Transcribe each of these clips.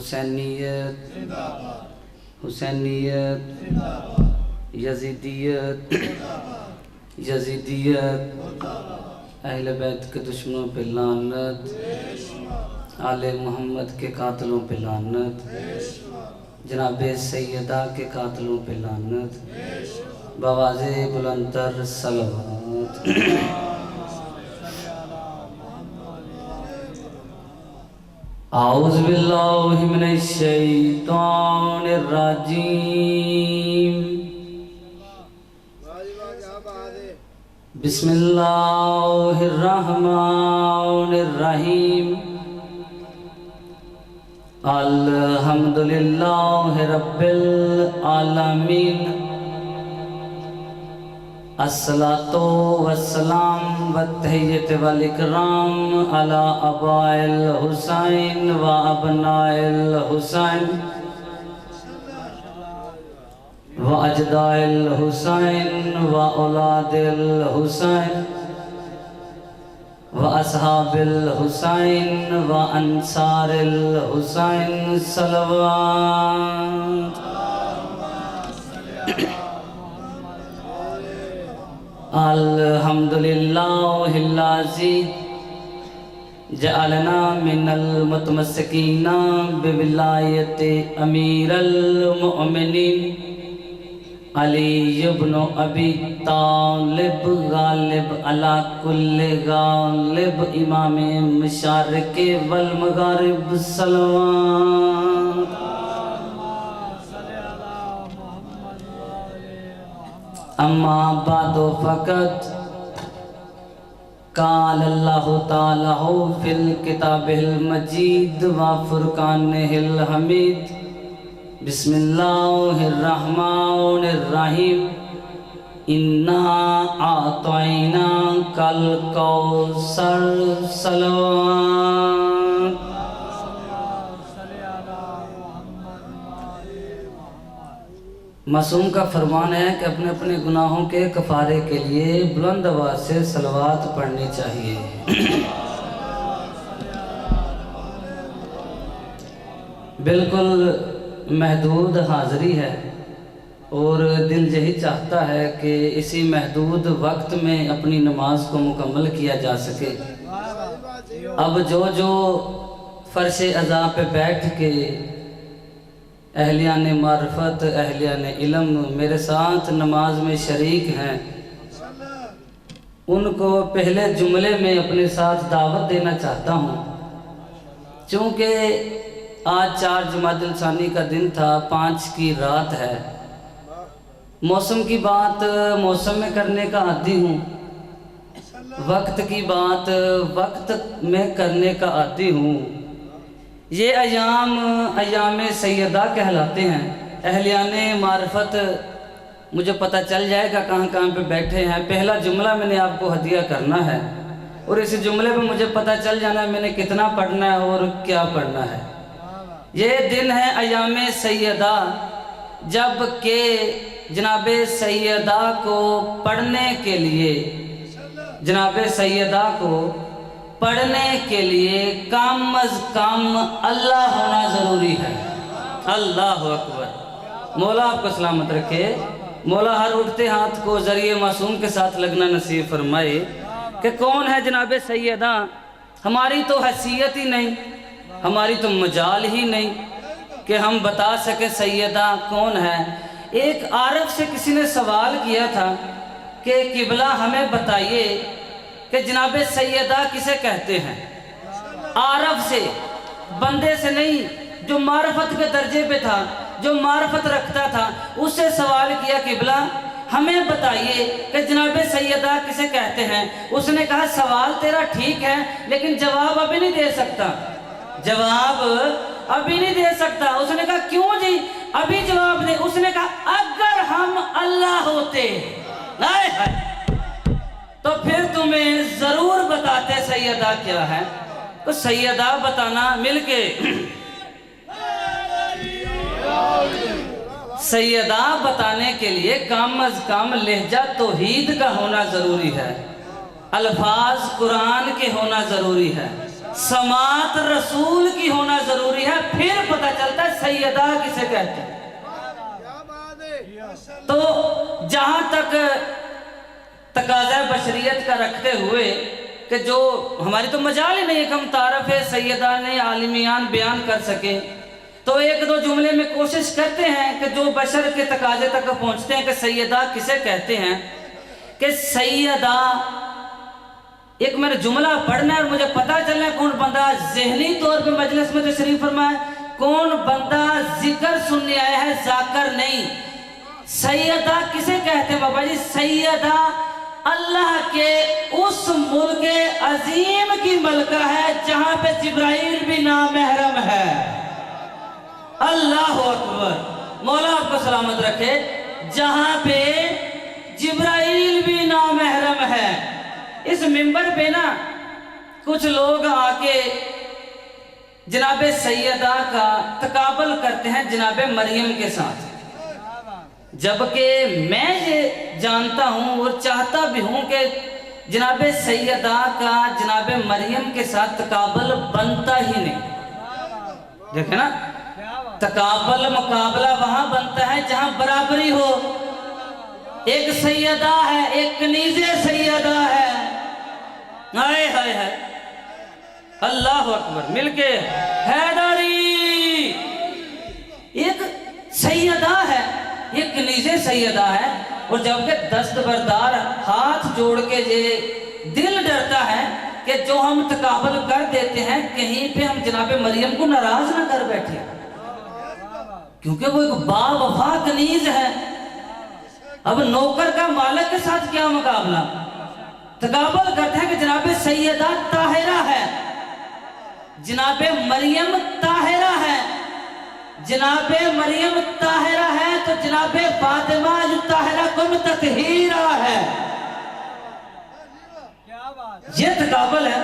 حسینیت حسینیت یزیدیت یزیدیت اہل بیت کے دشمنوں پہ لعنت، آل محمد کے قاتلوں پہ لعنت، جناب سیدہ کے قاتلوں پہ لعنت، بواز بلندر صلوات۔ اعوذ باللہ من الشیطان الرجیم، بسم اللہ الرحمن الرحیم، الحمدللہ رب العالمین، الصلاۃ والسلام والتحیۃ والاکرام علی آباء الحسین و ابناء الحسین و اجداء الحسین و اولاد الحسین و اصحاب الحسین و انصار الحسین صلوات۔ الحمدللہ الذی جعلنا من المتمسکین بولایت امیر المؤمنین علی بن ابی طالب، غالب علی کل غالب، امام مشارق والمغارب صلوات۔ اما بعد فقط قال اللہ تعالیٰ فی الکتاب المجید و فرقانہ الحمید، بسم اللہ الرحمن الرحیم، انا اعطیناک الکوثر صلوات۔ معصوم کا فرمان ہے کہ اپنے اپنے گناہوں کے کفارے کے لیے بلند آواز سے صلوات پڑھنی چاہیے۔ بالکل محدود حاضری ہے اور دل یہی چاہتا ہے کہ اسی محدود وقت میں اپنی نماز کو مکمل کیا جا سکے۔ اب جو فرش عزا پہ بیٹھ کے اہلیان معرفت، اہلیان علم میرے ساتھ نماز میں شریک ہیں، ان کو پہلے جملے میں اپنے ساتھ دعوت دینا چاہتا ہوں۔ چونکہ آج 4 جمادی الثانی کا دن تھا، 5 کی رات ہے۔ موسم کی بات موسم میں کرنے کا عادی ہوں، وقت کی بات وقت میں کرنے کا عادی ہوں۔ یہ ایام سیدہ کہلاتے ہیں۔ اہلیان معرفت مجھے پتہ چل جائے گا کہاں کہاں پہ بیٹھے ہیں۔ پہلا جملہ میں نے آپ کو ہدیہ کرنا ہے اور اس جملے پہ مجھے پتہ چل جانا ہے میں نے کتنا پڑھنا ہے اور کیا پڑھنا ہے۔ یہ دن ہے ایام سیدہ، جب کہ جناب سیدہ کو پڑھنے کے لیے، جناب سیدہ کو پڑھنے کے لیے کم از کم اللہ ہونا ضروری ہے۔ اللہ اکبر۔ مولا آپ کو سلامت رکھے، مولا ہر اٹھتے ہاتھ کو ذریعہ معصوم کے ساتھ لگنا نصیب فرمائے۔ کہ کون ہے جناب سیدہ؟ ہماری تو حیثیت ہی نہیں، ہماری تو مجال ہی نہیں کہ ہم بتا سکیں سیدہ کون ہے۔ ایک عارف سے کسی نے سوال کیا تھا کہ قبلہ ہمیں بتائیے کہ جناب سیدہ کسے کہتے ہیں؟ عارف سے، بندے سے نہیں، جو معرفت کے درجے پہ تھا، جو معرفت رکھتا تھا، اس سے سوال کیا قبلہ ہمیں بتائیے کہ جناب سیدہ کسے کہتے ہیں؟ اس نے کہا سوال تیرا ٹھیک ہے لیکن جواب ابھی نہیں دے سکتا، جواب ابھی نہیں دے سکتا۔ اس نے کہا کیوں جی ابھی جواب دے؟ اس نے کہا اگر ہم اللہ ہوتے تو پھر تمہیں ضرور بتاتے سیدہ کیا ہے۔ تو سیدہ بتانا مل کے، سیدہ بتانے کے لیے کم از کم لہجہ توحید کا ہونا ضروری ہے، الفاظ قرآن کے ہونا ضروری ہے۔ समात रसूल की होना जरूरी है, फिर पता चलता है सैयदा किसे कहते हैं। तो जहां तक तकाज़ा बशरियत का रखते हुए कि जो हमारी तो मजाल ही नहीं है कि हम तारफ़ सैयदा ने आलिमियान बयान कर सके, तो एक दो जुमले में कोशिश करते हैं कि जो बशर के तकाजे तक पहुंचते हैं कि सैयदा किसे कहते हैं। कि सैयदा एक मेरा जुमला पढ़ना है और मुझे पता चलना है कौन बंदा ज़हनी तौर पे मजलिस में तशरीफ फरमाए, कौन बंदा जिक्र सुनने आया है, जाकर नहीं। सैयदा किसे कहते हैं बाबा जी? सैयदा अल्लाह के उस मुल्क अजीम की मलका है जहां पे जिब्राइल भी नामहरम है। अल्लाह अकबर, मौला आपको सलामत रखे। जहां पे जिब्राइल भी नामहरम है, इस मिंबर पे ना कुछ लोग आके जनाबे सैयदा का तकाबल करते हैं जनाबे मरियम के साथ, जबकि मैं ये जानता हूं और चाहता भी हूं कि जनाबे सैयदा का जनाबे मरियम के साथ तकाबल बनता ही नहीं। देखे ना, तकाबल मुकाबला वहां बनता है जहां बराबरी हो। एक सैयदा है, एक कनीज़े सैयदा है। हाय हाय हाय, अल्लाह अकबर, मिलके हैदरी। एक सैयदा है, एक कनीज़े सैयदा है, और जबकि दस्तबरदार हाथ जोड़ के ये दिल डरता है कि जो हम तकाबल कर देते हैं कहीं पे हम जनाबे मरियम को नाराज ना कर बैठे, क्योंकि वो एक बावफा कनीज है। अब नौकर का मालिक के साथ क्या मुकाबला? तकाबल करते हैं कि जनाबे सैयदा ताहिरा है, जनाबे मरियम ताहिरा है। जनाबे मरियम ताहिरा है तो जनाबे फातिमा जो ताहिरा कुम ततहीरा है। ये तकाबल है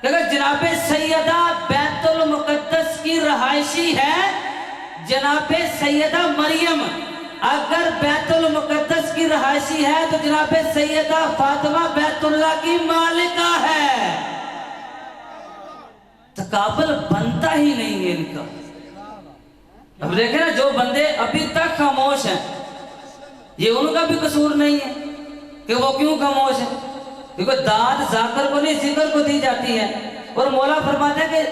कि अगर जनाबे सैयदा बैतुल मुकद्दस की रहायशी है, जनाबे सैयदा मरियम अगर बैतुल मुकद्दस की रहायशी है तो जनाबे सैयदा फातिमा बैतुल्लाह की मालिका है। तकाबल बनता ही नहीं है इनका। अब देखे ना, जो बंदे अभी तक खामोश हैं, ये उनका भी कसूर नहीं है कि वो क्यों खामोश है, क्योंकि दाद जाकर को नहीं जिक्र को दी जाती है। और मौला फरमाता है कि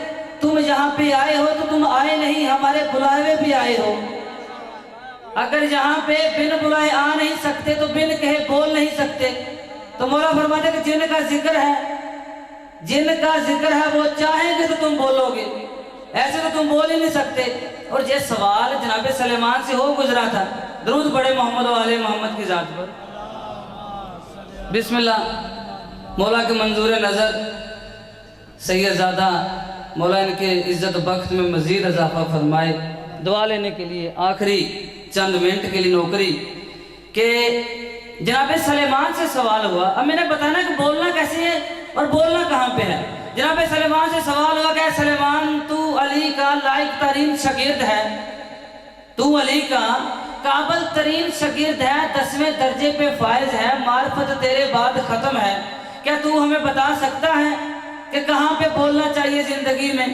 तुम यहाँ पे आए हो तो तुम आए नहीं, हमारे बुलाए भी आए हो। अगर यहाँ पे बिन बुलाए आ नहीं सकते तो बिन कहे बोल नहीं सकते। तो मौला फरमाता है कि जिनका जिक्र है, जिनका जिक्र है वो चाहेंगे तो तुम बोलोगे, ऐसे तो तुम बोल ही नहीं सकते। और ये सवाल जनाबे सलेमान से हो गुजरा था, दरूद बड़े मोहम्मद वाले मोहम्मद की जात पर। बिस्मिल्लाह। मौला के मंजूर नज़र सैयदजादा मौला इनके इज्जत बख्त में मजीद इजाफा फरमाए। दुआ लेने के लिए आखिरी चंद मिनट के लिए नौकरी के जनाबे सलेमान से सवाल हुआ। अब मैंने बताना कि बोलना कैसे है और बोलना कहाँ पे है। जनाबे सलेमान से सवाल हुआ कि सलेमान तू अली का लायक तरीन शागिर्द है, तू अली का काबिल तरीन शागिर्द है, 10वें दर्जे पे फायज है, मार्फत तेरे बाद खत्म है, क्या तू हमें बता सकता है कि कहाँ पे बोलना चाहिए जिंदगी में?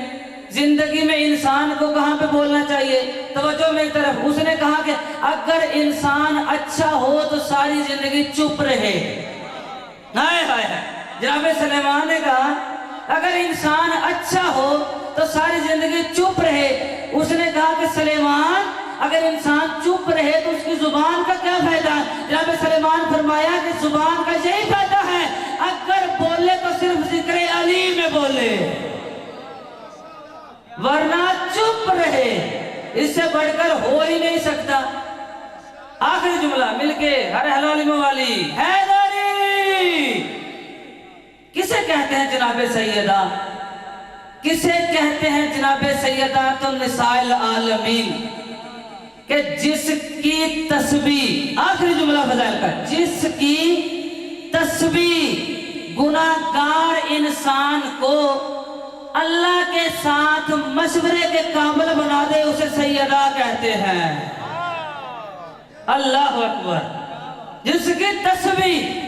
जिंदगी में इंसान को कहाँ पे बोलना चाहिए? तवज्जो मेरी तरफ। उसने कहा कि अगर इंसान अच्छा हो तो सारी जिंदगी चुप रहे। हाय हाय हाय, जनाबे सलेमान ने कहा अगर इंसान अच्छा हो तो सारी जिंदगी चुप रहे। उसने कहा कि सलेमान अगर इंसान चुप रहे तो उसकी जुबान का क्या फायदा? जनाबे सलेमान फरमाया कि जुबान का यही फायदा है, अगर बोले तो सिर्फ जिक्र अली में बोले, वरना चुप रहे। इससे बढ़कर हो ही नहीं सकता। आखिरी जुमला मिलके हर हलाली वाली हैदरी। किसे कहते हैं जनाबे सैयदा? किसे कहते हैं जनाबे सैयदा? तो निसाइल आलमीन कि जिसकी तस्बीह, आखिरी जुमला फजाइल का, जिसकी तस्बीह गुनाहगार इंसान को अल्लाह के साथ मशवरे के काबिल बना दे उसे सैयदा कहते हैं। अल्लाह अकबर। जिसकी तस्बीह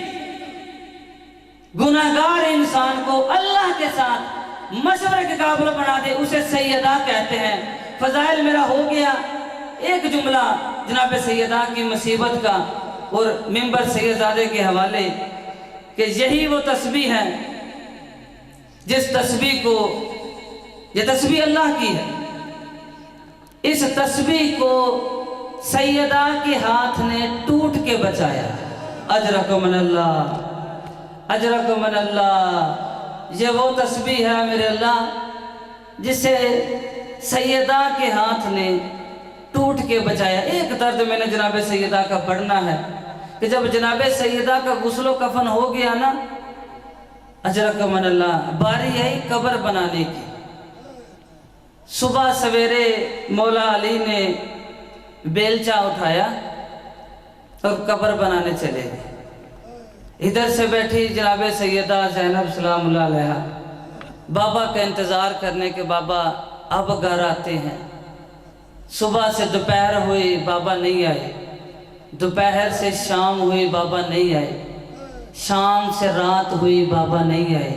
गुनाहगार इंसान को अल्लाह के साथ मशवरे के काबिल बना दे, उसे सैयदा कहते हैं। फजाइल मेरा हो गया। एक जुमला जनाब सैयदा की मुसीबत का और मिंबर सैयदजादे के हवाले कि यही वो तस्बीह है जिस तस्बीह को, ये तस्बीह अल्लाह की है, इस तस्बीह को सैयदा के हाथ ने टूट के बचाया। अजरकुमुल्लाह, अजरकुमुल्लाह। ये वो तस्बीह है मेरे अल्लाह जिसे सैयदा के हाथ ने टूट के बचाया। एक दर्द मैंने जनाब सैयदा का पढ़ना है कि जब जनाब सैयदा का गुस्लो कफन हो गया ना, अजरकुमुल्लाह, बारी आई कब्र बनाने की। सुबह सवेरे मौला अली ने बेलचा उठाया और कब्र बनाने चले गए। इधर से बैठी जनाब सैयदा ज़ैनब सलामुल्लाह अलैहा, बाबा का इंतज़ार करने के बाबा अब घर आते हैं। सुबह से दोपहर हुई, बाबा नहीं आए। दोपहर से शाम हुई, बाबा नहीं आए। शाम से रात हुई, बाबा नहीं आए।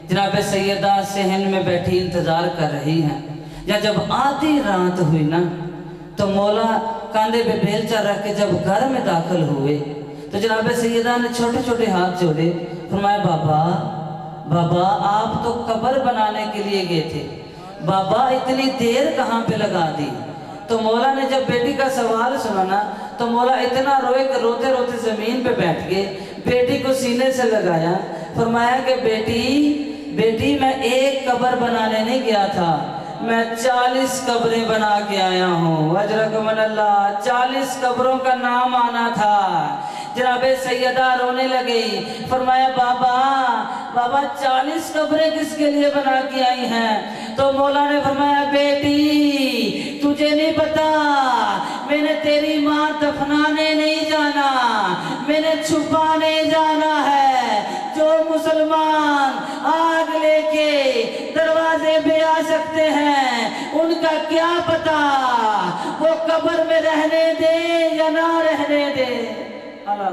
जनाब सैयदा सहन में बैठी इंतज़ार कर रही हैं। या जब आधी रात हुई ना, तो मौला कांधे पे बेलचा रख के जब घर में दाखिल हुए तो जनाब सैयदा ने छोटे छोटे हाथ जोड़े, फरमाया बाबा, बाबा आप तो कब्र बनाने के लिए गए थे, बाबा इतनी देर कहाँ पे लगा दी। तो मौला ने जब बेटी का सवाल सुना ना, तो मौला इतना रोए कि रोते रोते ज़मीन पे बैठ गए, बेटी को सीने से लगाया, फरमाया कि बेटी, बेटी मैं एक कब्र बनाने नहीं गया था, मैं 40 कब्रें बना के आया हूँ। अजरकुमुल्लाह, 40 कब्रों का नाम आना था। जनाब सैयदा रोने लगी, फरमाया बाबा, बाबा 40 कब्रें किसके लिए बना के आई हैं? तो मौला ने फरमाया बेटी तुझे नहीं पता, मैंने तेरी माँ दफनाने नहीं जाना, मैंने छुपाने जाना है। जो मुसलमान आग लेके दरवाजे पे आ सकते हैं, उनका क्या पता वो कब्र में रहने दे या ना रहने दे। अल्लाह